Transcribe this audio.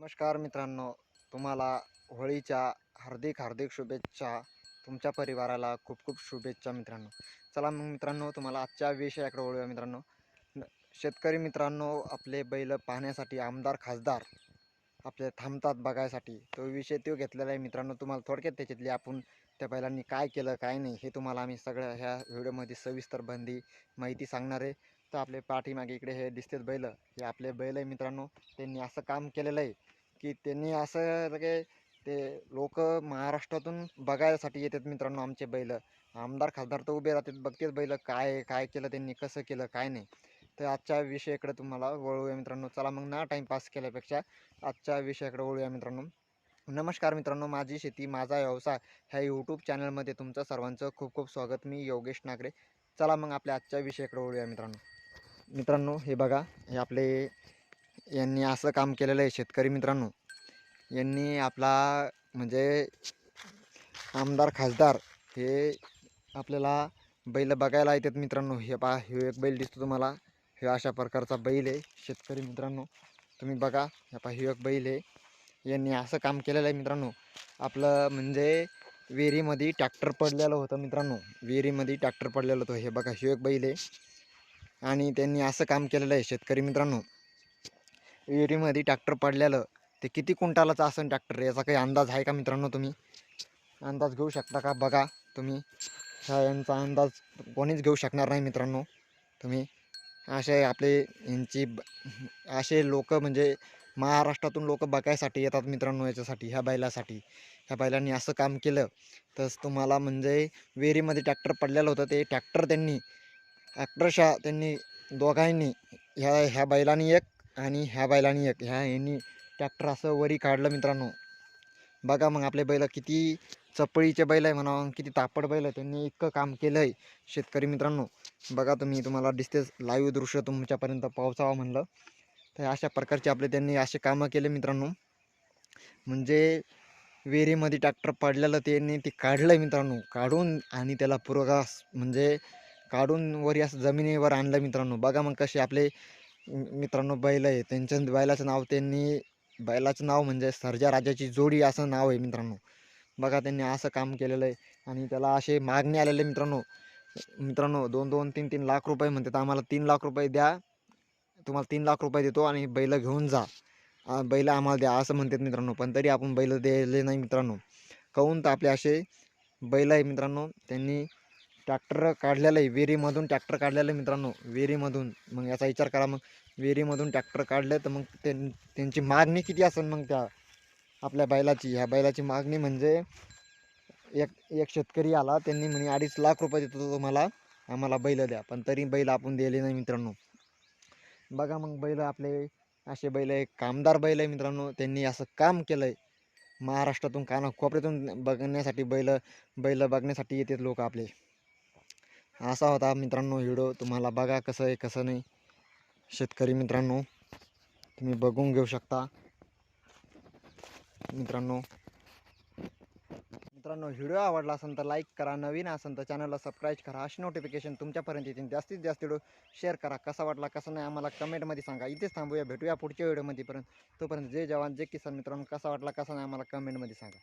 नमस्कार मित्रांनो, तुम्हाला होळीच्या हार्दिक हार्दिक शुभेच्छा. तुमच्या परिवाराला खूप खूप शुभेच्छा मित्रांनो. चला मग मित्रांनो, तुम्हाला आजच्या विषयाकडे वळूया मित्रांनो. शेतकरी मित्रांनो, आपले बैल पाहण्यासाठी आमदार खासदार आपले थांबतात बघायसाठी. तो विषय तो घेतलेला आहे मित्रांनो. तुम्हाला थोडक्यात त्याच्यातली आपण त्या बैलांनी काय केलं काय नाही हे तुम्हाला आम्ही सगळं ह्या व्हिडिओमध्ये सविस्तर माहिती सांगणार आहे. तर आपले पाठीमागे इकडे हे दिसतात बैल, हे आपले बैल आहे मित्रांनो. त्यांनी असं काम केलेलं आहे की त्यांनी असं लगे ते लोक महाराष्ट्रातून बघायसाठी येतात मित्रांनो. आमचे बैल आमदार खासदार तर उभे राहतात, बघतेच बैल काय काय केलं त्यांनी, कसं केलं काय नाही. तर आजच्या विषयाकडे तुम्हाला वळूया मित्रांनो. चला मग ना टाईमपास केल्यापेक्षा आजच्या विषयाकडे वळूया मित्रांनो. नमस्कार मित्रांनो, माझी शेती माझा व्यवसाय ह्या यूट्यूब चॅनलमध्ये तुमचं सर्वांचं खूप खूप स्वागत. मी योगेश नागरे. चला मग आपल्या आजच्या विषयाकडे वळूया मित्रांनो. मित्रांनो हे बघा, हे आपले यांनी असं काम केलेलं आहे. शेतकरी मित्रांनो, यांनी आपला म्हणजे आमदार खासदार हे आपल्याला बैल बघायला येतात मित्रांनो. हे पहा, हे एक बैल दिसतो तुम्हाला, हे अशा प्रकारचा बैल आहे. शेतकरी मित्रांनो तुम्ही बघा, हे पहा, हे एक बैल आहे. यांनी असं काम केलेलं आहे मित्रांनो. आपलं म्हणजे विहिरीमध्ये ट्रॅक्टर पडलेलं होतं मित्रांनो, विहिरीमध्ये ट्रॅक्टर पडलेलं होतं. हे बघा, हे एक बैल आहे आणि त्यांनी असं काम केलेलं आहे. शेतकरी मित्रांनो, विहिरीमध्ये ट्रॅक्टर पडलेलं, ते किती क्विंटालाचं असेल ट्रॅक्टर, याचा काही अंदाज आहे का मित्रांनो? तुम्ही अंदाज घेऊ शकता का? बघा तुम्ही, ह्या यांचा अंदाज कोणीच घेऊ शकणार नाही मित्रांनो. तुम्ही असे आपले यांची असे लोक म्हणजे महाराष्ट्रातून लोक बघायसाठी येतात मित्रांनो. याच्यासाठी, ह्या बैलासाठी, ह्या बैलांनी असं काम केलं. तर तुम्हाला म्हणजे विहिरीमध्ये ट्रॅक्टर पडलेलं होतं, ते ट्रॅक्टर त्यांनी अक्षरशः त्यांनी दोघांनी, ह्या ह्या बैलांनी एक आणि ह्या बैलांनी एक, ह्या यांनी ट्रॅक्टर असं वरी काढलं मित्रांनो. बघा मग आपले बैल किती चपळीचे बैल आहे म्हणा, किती तापड बैल आहे. त्यांनी इतकं काम केलं आहे शेतकरी मित्रांनो. बघा तुम्ही, तुम्हाला दिसतेच, लाईव्ह दृश्य तुमच्यापर्यंत पोहोचावं म्हणलं. तर अशा प्रकारचे आपले त्यांनी असे कामं केले मित्रांनो. म्हणजे विहिरीमध्ये ट्रॅक्टर पडलेलं त्यांनी ते काढलं मित्रांनो, काढून आणि त्याला पुरोगास म्हणजे काढून वरी असं जमिनीवर आणलं मित्रांनो. बघा मग कसे आपले मित्रांनो बैल आहे. त्यांच्या बैलाचं नाव त्यांनी, बैलाचं नाव म्हणजे सर्जा राजाची जोडी असं नाव आहे मित्रांनो. बघा त्यांनी असं काम केलेलं आहे आणि त्याला असे मागणी आलेले मित्रांनो. मित्रांनो 2-2, 3-3 लाख रुपये म्हणतात आम्हाला. 3 लाख रुपये द्या, तुम्हाला 3 लाख रुपये देतो आणि बैल घेऊन जा, बैल आम्हाला द्या असं म्हणतात मित्रांनो. पण तरी आपण बैल दिले नाही मित्रांनो. काहून तर आपले असे बैल आहे मित्रांनो. त्यांनी ट्रॅक्टर काढलेलं आहे विहिरीमधून, ट्रॅक्टर काढलेलं आहे मित्रांनो विहिरीमधून. मग याचा विचार करा, मग विहिरीमधून ट्रॅक्टर काढले तर मग त्यांची मागणी किती असेल मग त्या आपल्या बैलाची. ह्या बैलाची मागणी म्हणजे एक एक शेतकरी आला, त्यांनी म्हणे 2.5 लाख रुपये देतो तुम्हाला, आम्हाला बैल द्या. पण तरी बैल आपण दिले नाही मित्रांनो. बघा मग बैल आपले असे बैल आहे, कामदार बैल आहे मित्रांनो. त्यांनी असं काम केलं आहे. महाराष्ट्रातून कानाकोपऱ्यातून बघण्यासाठी बैल बैल बघण्यासाठी येतात लोक आपले. असा होता मित्रांनो व्हिडिओ. तुम्हाला बघा कसं आहे कसं नाही. शेतकरी मित्रांनो तुम्ही बघून घेऊ शकता मित्रांनो. व्हिडिओ आवडला असेल तर लाईक करा, नवीन असेल तर चॅनलला सबस्क्राईब करा. अशी नोटिफिकेशन तुमच्यापर्यंत येतील. जास्तीत जास्त व्हिडिओ शेअर करा. कसा वाटला कसा नाही आम्हाला कमेंटमध्ये सांगा. इथेच थांबूया, भेटूया पुढच्या व्हिडिओमध्ये. तोपर्यंत जय जवान जय किसान मित्रांनो. कसा वाटला कसा नाही आम्हाला कमेंटमध्ये सांगा.